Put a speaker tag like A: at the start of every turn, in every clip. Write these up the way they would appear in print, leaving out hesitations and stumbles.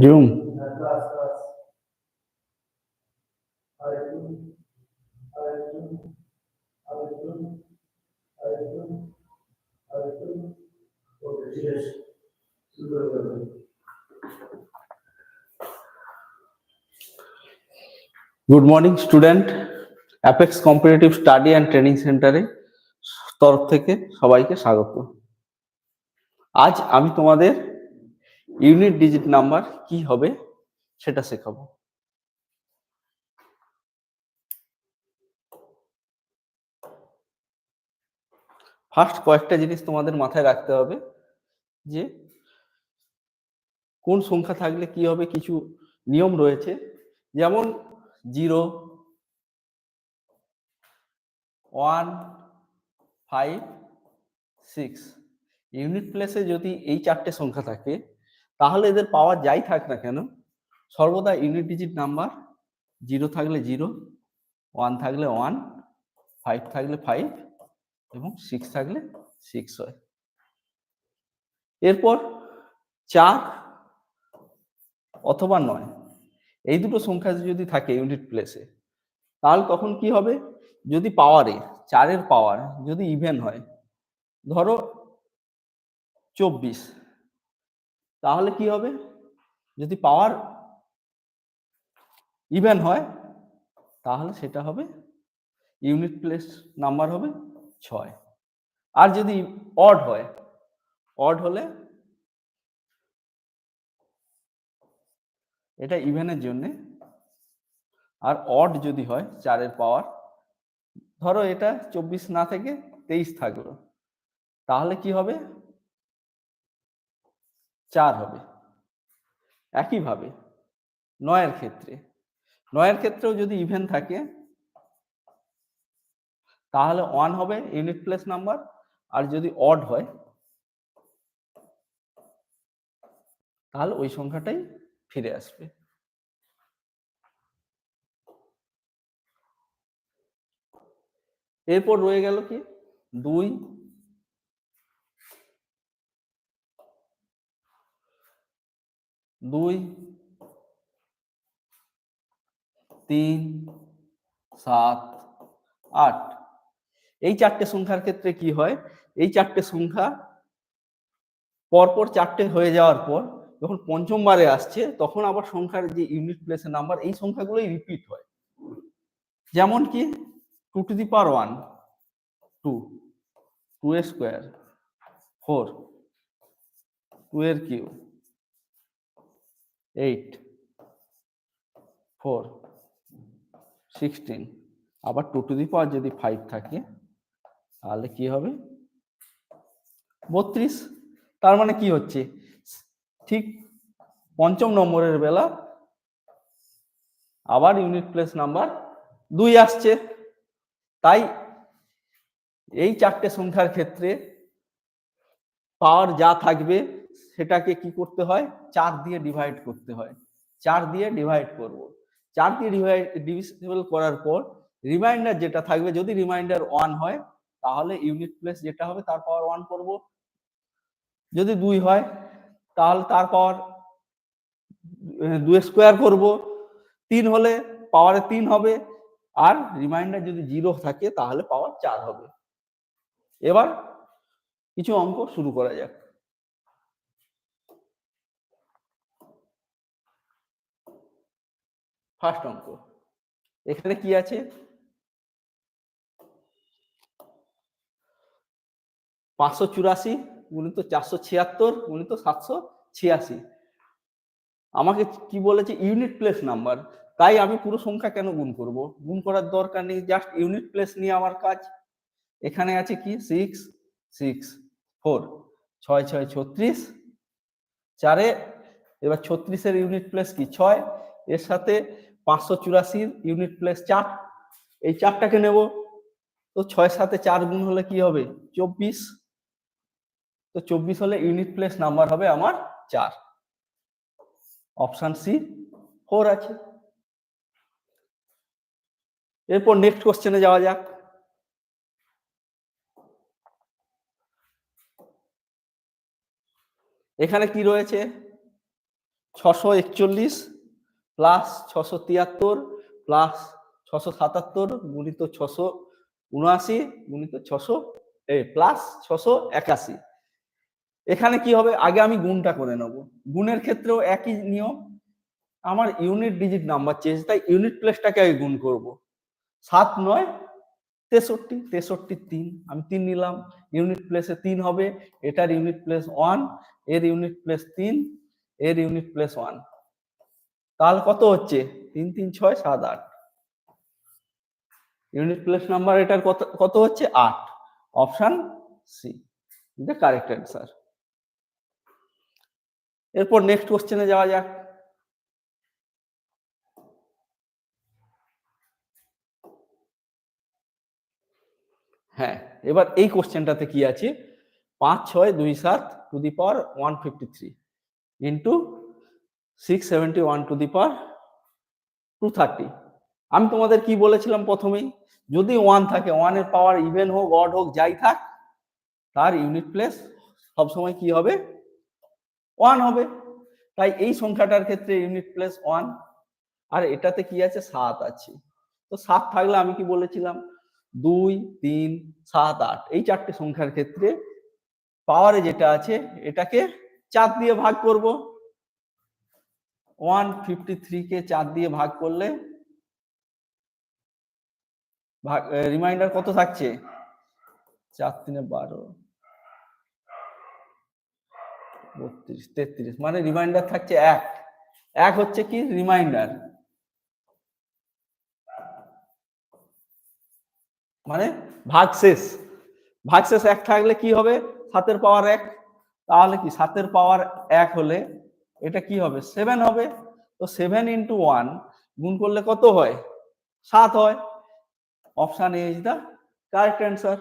A: Zoom good morning student, apex competitive study and training সেন্টারে তরফ থেকে সবাইকে স্বাগত। আজ আমি তোমাদের ইউনিট ডিজিট নাম্বার কি হবে সেটা শেখাবো। ফার্স্ট কয়েকটা জিনিস তোমাদের মাথায় রাখতে হবে যে কোন সংখ্যা থাকলে কি হবে, কিছু নিয়ম রয়েছে। যেমন 0, 1, 5, 6 ইউনিট প্লেসে যদি এই চারটে সংখ্যা থাকে তাহলে এদের পাওয়ার যাই থাক না কেন সর্বদা ইউনিট ডিজিট নাম্বার 0 থাকলে 0, 1 থাকলে 1, 5 থাকলে 5 এবং 6 থাকলে 6 হয়। এরপর 4 অথবা 9 এই দুটো সংখ্যা যদি থাকে ইউনিট প্লেসে তাহলে তখন কি হবে, যদি পাওয়ারে 4-এর পাওয়ার যদি ইভেন হয়, ধরো 24, তাহলে কি হবে, যদি পাওয়ার ইভেন হয় তাহলে সেটা হবে ইউনিট প্লেস নাম্বার হবে 6। আর যদি অড হয়, অড হলে এটা ইভেনের জন্য, আর অড যদি হয় 4-এর পাওয়ার, ধরো এটা 24 না থেকে 23 থাকলো, তাহলে কি হবে, 4 হবে। একইভাবে 9-এর ক্ষেত্রে, 9-এর ক্ষেত্রেও যদি ইভেন থাকে তাহলে 1 হবে ইউনিট প্লেস নাম্বার, আর যদি অড হয় তাহলে ওই সংখ্যাটাই ফিরে আসবে। এরপর রয়ে গেল কি 2, 3, 7, 8 এই চারটে সংখ্যার ক্ষেত্রে কি হয়, এই চারটে সংখ্যা পরপর চারটে হয়ে যাওয়ার পর যখন পঞ্চমবারে আসছে তখন আবার সংখ্যার যে ইউনিট প্লেসের নাম্বার এই সংখ্যাগুলোই রিপিট হয়। যেমন কি 2 টু দি পাওয়ার 1 2, 2 এর স্কোয়ার 4, 2 এর কিউব 8, 4, 16, আবার 2 টু দি পাওয়ার যদি 5 থাকে তাহলে কি হবে 32। তার মানে কি হচ্ছে, ঠিক পঞ্চম নম্বরের বেলা আবার ইউনিট প্লেস নাম্বার 2 আসছে। তাই এই চারটে সংখ্যার ক্ষেত্রে পাওয়ার যা থাকবে সেটাকে কি করতে হয়, 4 দিয়ে ডিভাইড করতে হয়। 4 দিয়ে ডিভাইড করব, 4 দিয়ে ডিভিজিবল করার পর রিমাইন্ডার যেটা থাকবে, যদি রিমাইন্ডার 1 হয় তাহলে ইউনিট প্লেস যেটা হবে তার পাওয়ার 1 করব, যদি 2 হয় তাহলে তার পাওয়ার 2 স্কোয়ার করব, 3 হলে পাওয়ারে 3 হবে, আর রিমাইন্ডার যদি 0 থাকে তাহলে পাওয়ার 4 হবে। এবার কিছু অঙ্ক শুরু করা যাক। ফার্স্ট অঙ্ক, এখানে কি আছে, 584 গুণিত 476 গুণিত 786। আমাকে কি বলেছে, ইউনিট প্লেস নাম্বার, তাই আমি পুরো সংখ্যা কেন গুণ করব, গুণ করার দরকার নেই, জাস্ট ইউনিট প্লেস নিয়ে আমার কাজ। এখানে আছে কি 6, 6, 4, 6, 6, 36, 4 এবার 36-এর ইউনিট প্লেস কি 6, এর সাথে 584-র ইউনিট প্লেস 4, এই 4টাকে নেব, তো 6 সাথে 4 গুণ হলে কি হবে 24, তো 24 হলে ইউনিট প্লেস নাম্বার হবে আমার 4। অপশন সি 4 আছে। এরপর নেক্সট কোশ্চেনে যাওয়া যাক। এখানে কি রয়েছে 641 প্লাস 673 প্লাস 677 গুণিত 679 গুণিত 600 প্লাস 681। এখানে কি হবে, আগে আমি গুণটা করে নেব। গুণের ক্ষেত্রেও একই নিয়ম, আমার ইউনিট ডিজিট নাম্বার চেঞ্জ, তাই ইউনিট প্লেসটাকে আগে গুণ করব। 7 9 63, 63 3, আমি 3 নিলাম, ইউনিট প্লেসে 3 হবে, এটার ইউনিট প্লেস 1, এর ইউনিট প্লেস 3, এর ইউনিট প্লেস 1, তাহলে কত হচ্ছে 3 3 6 7 8, ইউনিট প্লেস নাম্বার এটার কত হচ্ছে 8, option C the correct answer. এরপর নেক্সট কোশ্চেনে যাওয়া যাক। হ্যাঁ, এবার এই কোশ্চেনটাতে কি আছে 5 6 2 7 to the power 153 into 671 to the power 230। আমি তোমাদের কি বলেছিলাম প্রথমেই, যদি 1 থাকে, 1 এর পাওয়ার ইভেন হোক অড হোক যাই থাক, তার ইউনিট প্লেস সবসময় কি হবে 1 হবে। তাই এই সংখ্যাটার ক্ষেত্রে ইউনিট প্লেস 1, আর এটাতে কি আছে 7 আছে। তো 7 থাকলে আমি কি বলেছিলাম 2 3 7 8, এই চারটে সংখ্যার ক্ষেত্রে পাওয়ারে যেটা আছে এটাকে 4 দিয়ে ভাগ করব। 153 কে 4 দিয়ে ভাগ করলে রিমাইন্ডার কত থাকছে 4 3 12 32 33, মানে রিমাইন্ডার থাকছে 1। 1 হচ্ছে কি রিমাইন্ডার, মানে ভাগশেষ। ভাগশেষ 1 থাকলে কি হবে 7 এর পাওয়ার 1, তাহলে কি 7 এর পাওয়ার 1 হলে এটা কি হবে 7 হবে। তো 7 ইন্টু 1 গুণ করলে কত হয় 7 হয়। Option A is the correct answer.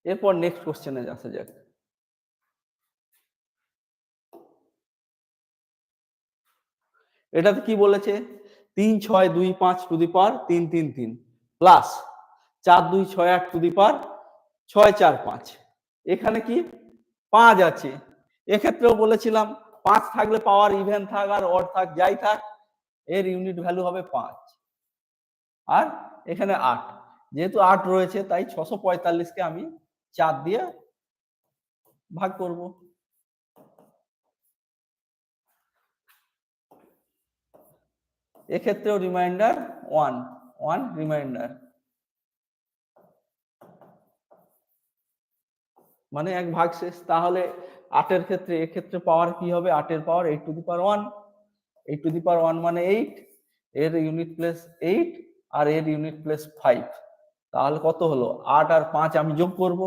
A: এরপর নেক্সট কোশ্চেনে আসা যাক। এটাতে কি বলেছে 3 6 2 5 two the power 3 3 3 plus 4 2 6 8 two the power 6 4 5। এখানে কি 5 আছে, এক্ষেত্রেও বলেছিলাম 5 থাকলে পাওয়ার ইভেন থাক আর অড থাক যাই থাক, এর ইউনিট ভ্যালু হবে 5। আর এখানে 8, যেহেতু 8 রয়েছে তাই 645 কে আমি 4 দিয়ে ভাগ করব। এক্ষেত্রেও রিমাইন্ডার 1 1 রিমাইন্ডার, মানে এক ভাগশেষ। তাহলে 8 এর ক্ষেত্রে এক্ষেত্রে পাওয়ার কি হবে 8 এর পাওয়ার 8 two the power 1, 8 two the পাওয়ার 1 মানে 8, এর ইউনিট প্লেস 8 আর এর ইউনিট প্লেস 5, তাহলে কত হলো 8 আর 5 আমি যোগ করব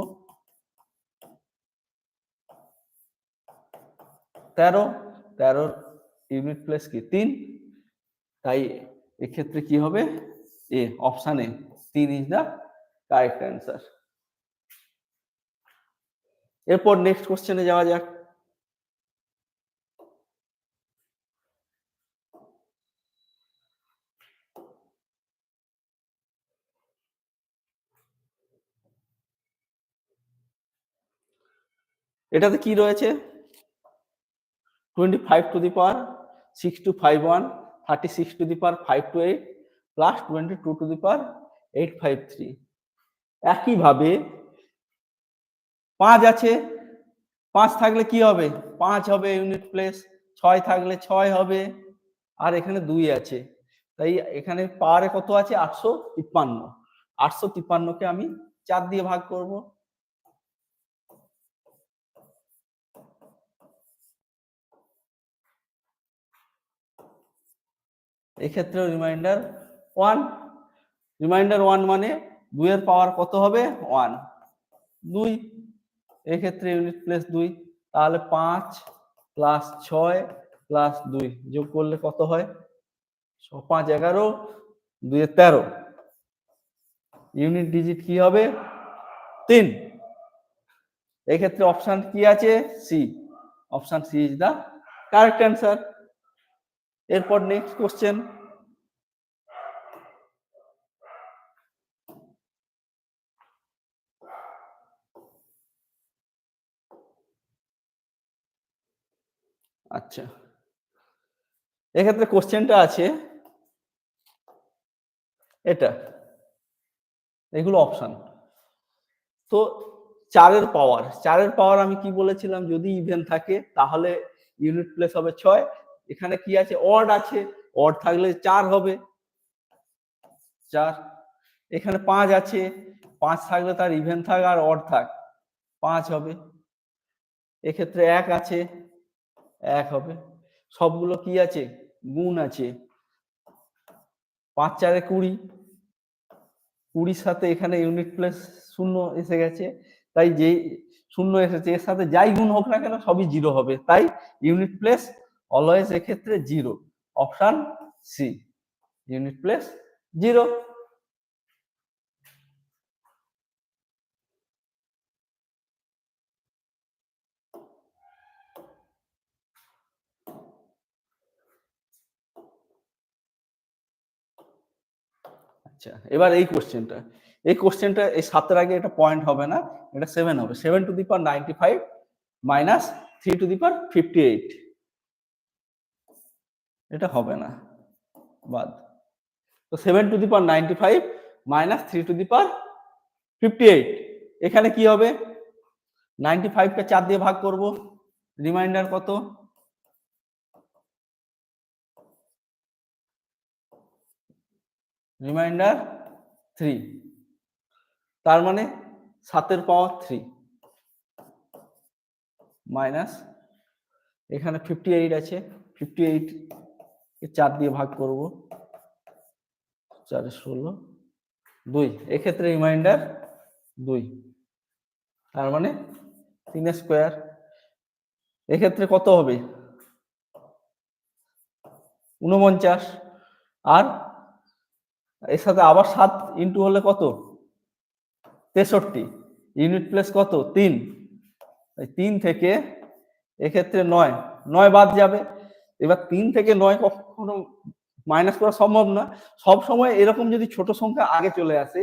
A: 13, 13 ইউনিট প্লেস কি 3, তাই এক্ষেত্রে কি হবে এ option A 3 is the correct answer. এরপর নেক্সট কোশ্চেনে যাওয়া যাক। এটাতে কি রয়েছে 25 to the power 6 to 51, 36 to the power 5 to 8 plus 22 to the power 853। একইভাবে 5 আছে, 5 থাকলে কি হবে 5 হবে ইউনিট প্লেস, 6 থাকলে 6 হবে, আর এখানে 2 আছে, তাই এখানে পাওয়ারে কত আছে 853। 853 কে আমি 4 দিয়ে ভাগ করব। এক্ষেত্রেও রিমাইন্ডার 1, রিমাইন্ডার 1 মানে 2 এর পাওয়ার কত হবে 1 2, এক্ষেত্রে ইউনিট প্লেস 2, তাহলে 5 প্লাস 6 প্লাস 2 যোগ করলে কত হয় 5 11, 2 13, ইউনিট ডিজিট কি হবে 3। এক্ষেত্রে অপশন কি আছে C, option C is the correct answer. এরপর নেক্সট কোশ্চেন। আচ্ছা, এক্ষেত্রে কোশ্চেনটা আছে এটা, এগুলো অপশন। তো 4-এর পাওয়ার আমি কি বলেছিলাম, যদি ইভেন থাকে তাহলে ইউনিট প্লেস হবে 6। এখানে কি আছে, অড আছে, অড থাকলে 4 হবে, 4। এখানে 5 আছে, 5 থাকলে তার ইভেন থাক আর অড থাক 5 হবে। এক্ষেত্রে 1 আছে, 1 হবে। সবগুলো কি আছে, গুণ আছে। 5 4 20, 20 সাথে এখানে ইউনিট প্লেস 0 এসে গেছে, তাই যেই 0 এসেছে এর সাথে যাই গুণ হোক না কেন সবই 0 হবে, তাই ইউনিট প্লেস অলওয়েজ এক্ষেত্রে 0। Option C, unit place 0। আচ্ছা, এবার এই কোশ্চেনটা, এই 7-এর আগে এটা পয়েন্ট হবে না, এটা 7 হবে। 7 to the power 95 minus 3 to the power 58, এটা হবে না, বাদ। তো 7 to the power 95 minus 3 to the power 58, এখানে কি হবে, 95 কে 4 দিয়ে ভাগ করব, রিমাইন্ডার কত, রিমাইন্ডার 3, তার মানে 7-এর পাওয়ার 3 মাইনাস এখানে 58 আছে, 58 কে 4 দিয়ে ভাগ করব, 4 16 2, এক্ষেত্রে রিমাইন্ডার 2, তার মানে 3 স্কয়ার। এক্ষেত্রে কত হবে, 49, আর এর সাথে আবার 7 ইনটু হলে কত, 63, ইউনিট প্লেস কত, 3, 3 থেকে এক্ষেত্রে 9 বাদ যাবে। এবার 3 থেকে 9 কখনো মাইনাস করা সম্ভব না, সব সময় এরকম যদি ছোট সংখ্যা আগে চলে আসে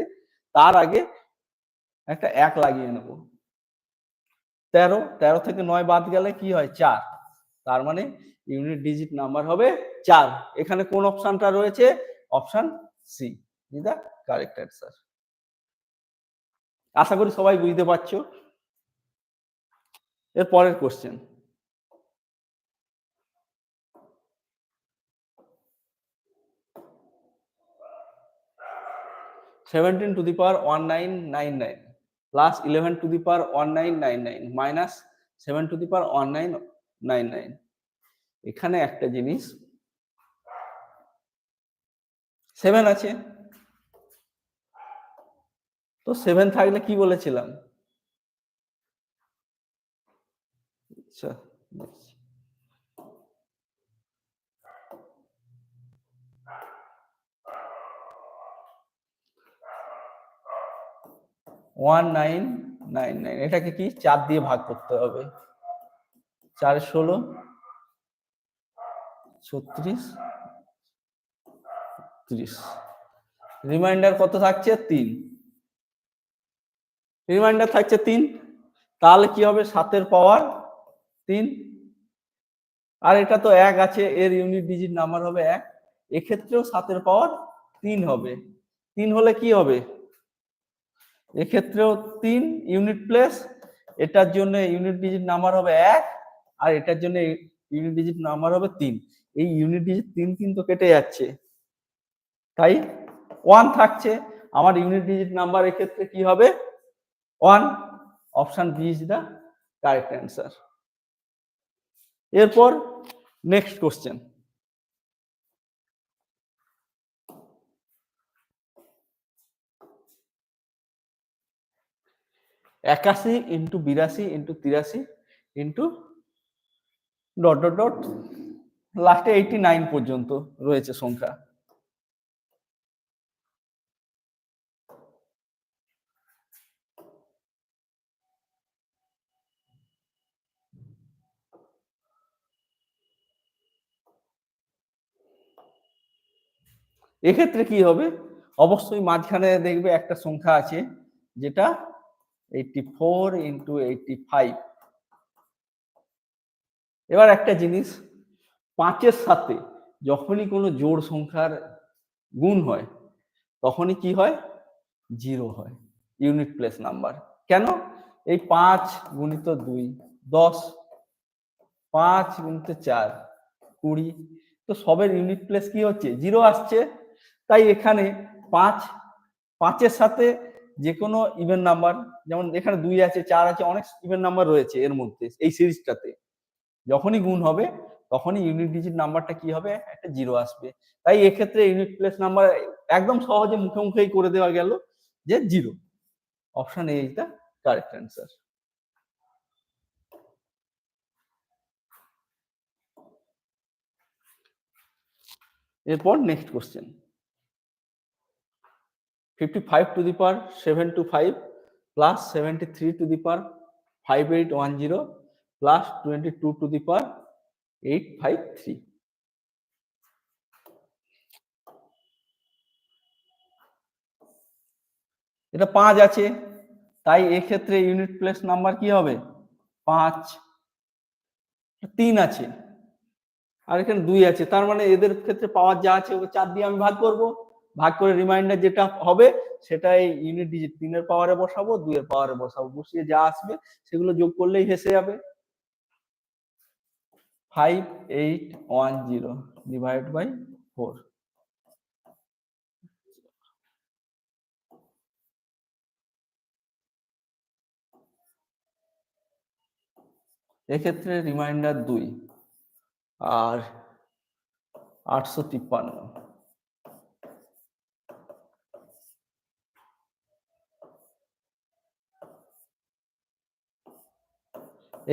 A: তার আগে একটা 1 লাগিয়ে নেব। 13 থেকে 9 বাদ গেলে কি হয়, 4, তার মানে ইউনিট ডিজিট নাম্বার হবে 4। এখানে কোন অপশনটা রয়েছে, option C is the correct answer. আশা করি সবাই বুঝতে পারছো। এর পরের question, seventeen to the power 1999 plus 11 to the power 1999 minus 7 to the power 1999। এখানে একটা জিনিস, 7 আছে, তো 7 থাকলে কি বলেছিলাম, আচ্ছা 1999, এটাকে কি 4 দিয়ে ভাগ করতে হবে, 4 16 36 30, রিমাইন্ডার কত থাকছে, 3, রিমাইন্ডার থাকছে 3, তাহলে কি হবে, 7-এর পাওয়ার 3, আর এটা তো 1 আছে, এর ইউনিট ডিজিট নাম্বার হবে 1, এক্ষেত্রেও 7-এর পাওয়ার 3 হবে। 3 হলে কি হবে, এক্ষেত্রেও 3 ইউনিট প্লেস, এটার জন্য ইউনিট ডিজিট নাম্বার হবে 1, আর এটার জন্য ইউনিট ডিজিট নাম্বার হবে 3। এই ইউনিট ডিজিট 3 কিন্তু কেটে যাচ্ছে, তাই 1 থাকছে। আমার ইউনিট ডিজিট নাম্বার এক্ষেত্রে কি হবে, 1। Option B is the correct answer. এরপর নেক্সট কোশ্চেন, একাশি into 82 into 83 into dot dot dot লাস্টে 89 পর্যন্ত রয়েছে সংখ্যা। এক্ষেত্রে কি হবে, অবশ্যই মাঝখানে দেখবে একটা সংখ্যা আছে যেটা 84 ইন্টু 85, এবার একটা জিনিস, 5-এর সাথে যখনই কোনো জোড় সংখ্যার গুণ হয় তখনই কি হয়? 0 হয়, ইউনিট প্লেস নাম্বার। কেন? এই 5 গুণিত 2 10, 5 গুণিত 4 20, তো সবের ইউনিট প্লেস কি হচ্ছে? 0 আসছে। তাই এখানে 5-এর সাথে যে কোনো ইভেন নাম্বার, যেমন এখানে 2 আছে, 4 আছে, অনেক ইভেন নাম্বার রয়েছে এর মধ্যে এই সিরিজটাতে, যখনই গুণ হবে তখনই ইউনিট ডিজিট নাম্বারটা কি হবে? একটা 0 আসবে। তাই এক্ষেত্রে ইউনিট প্লেস নাম্বার একদম সহজে মুখে মুখেই করে দেওয়া গেল যে 0। Option A is the correct answer. এরপর next question, 55 to the power 725 plus 73 to the power 5810 plus 22 to the power 853। এটা 5 আছে, তাই এক্ষেত্রে ইউনিট প্লেস নাম্বার কি হবে? 5। 3 আছে আর এখানে 2 আছে, তার মানে এদের ক্ষেত্রে পাওয়ার যা আছে ওকে 4 দিয়ে আমি ভাগ করব। ভাগ করে রিমাইন্ডার যেটা হবে সেটা এই ইউনিট ডিজিট 3 এর পাওয়ারে বসাবো, 2 এর পাওয়ারে বসাবো, বসিয়ে যা আসবে সেগুলো যোগ করলেই হেসে যাবে। 5810 ডিভাইড বাই 4। এক্ষেত্রে রিমাইন্ডার 2 আর 853।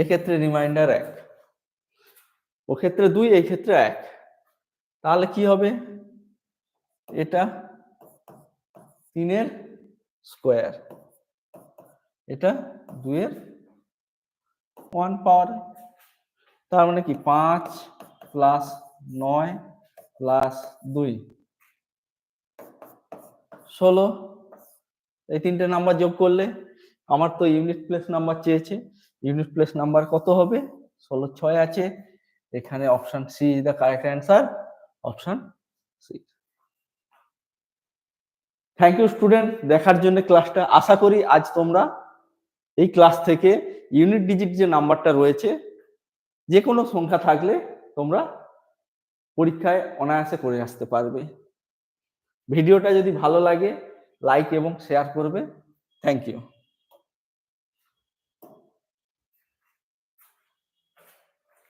A: এক্ষেত্রে রিমাইন্ডার 1, ও ক্ষেত্রে 2, এই ক্ষেত্রে 1, তাহলে কি হবে? এটা 3 এর স্কয়ার, এটা 2 এর 1 পাওয়ার। তার মানে কি 5 প্লাস 9 প্লাস 2 16। এই তিনটে নাম্বার যোগ করলে, আমার তো ইউনিট প্লেস নাম্বার চেয়েছে, ইউনিট প্লেস নাম্বার কত হবে? 16 6 আছে। এখানে option C is the correct answer, option C. Thank you student দেখার জন্য ক্লাসটা। আশা করি আজ তোমরা এই ক্লাস থেকে ইউনিট ডিজিট যে নাম্বারটা রয়েছে, যে কোনো সংখ্যা থাকলে তোমরা পরীক্ষায় অনায়াসে করে আসতে পারবে। ভিডিওটা যদি ভালো লাগে লাইক এবং শেয়ার করবে। Thank you.